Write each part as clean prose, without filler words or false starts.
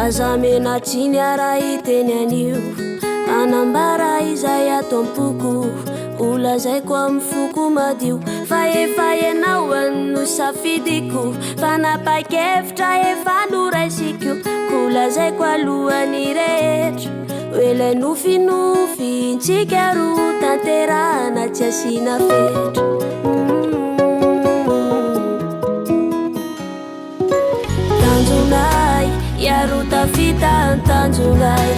azamenatsiny ara iteny anio anambara izay ato ampoko ola zay ko amy foko madio fa efa ianao ano safidiko fa napakevitra efa noraisiko kola zay ko alohany rehetra oelay nofinofy ntsika ro tanterana tsy asina fetra tanjonay iaro tafita tanjonay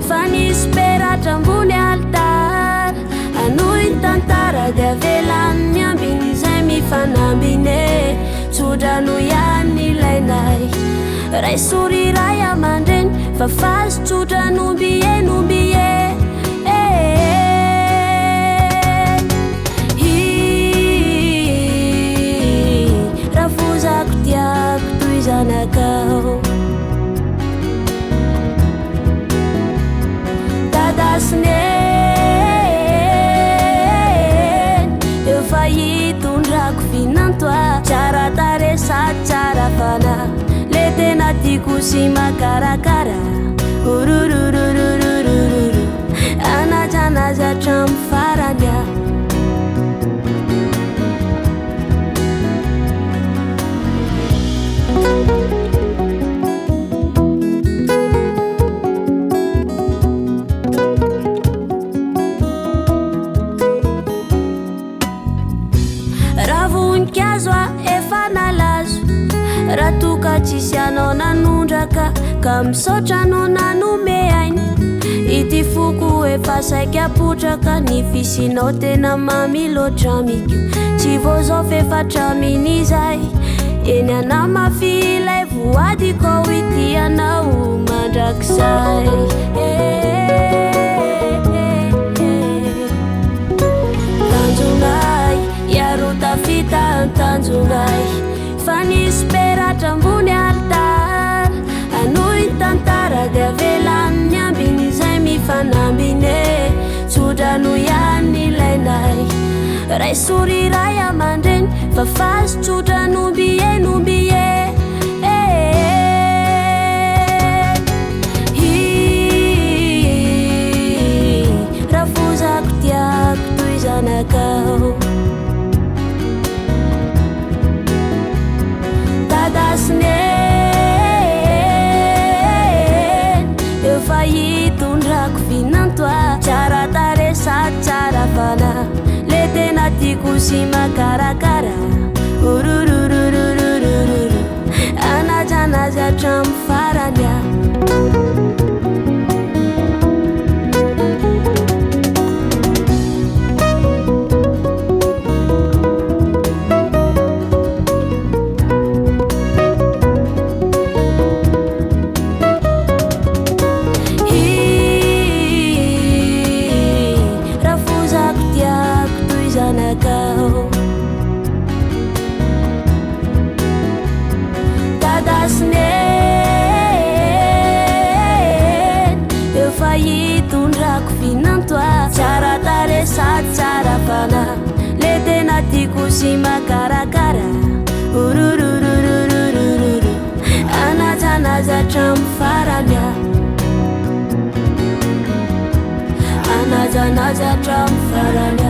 fa nisy peratra ambony altara anoy tantara dia velany miambiny zay mifanambine tsodrano ihany ilainay ray soriray amandreny fa fazy tsotra nombie raha fozako tiako toy zanakao dadasinen efa hitondrako finantoa tsara tare sady tsara fana le tena tiako sy makarakara urururururururu anajanazy hatramy farany a ravonikazo efa nalazo raha toka tsisy anao nanondraka ka misaotra anao nanome ainy ity foko efa saiky apotraka ny fisinao tena mamiloatra mikio tsy vozao fefatraminy-zay eny ana mafilay voadiko ity anao mandrakizay tanjonay iaro tafita tanjonay fa nisy peratra ambony altara anoy tantara dia velany miambiny zay mifanambine tsodrano ihany ilainay ray soriray amandreny fa fazy tsotra nombie raha fozako tiako toy zanakao dadasinen efa hitondrako finantoa tsara tare sady tsara fana le tena tiako sy makarakara ururururururu anajanazy hatramy farany a efa hitondrako finantoa tsara tare sady tsara fana le tena tiako sy makarakara ururururururu anajanazy hatramy farany a anajanazy hatramy farany a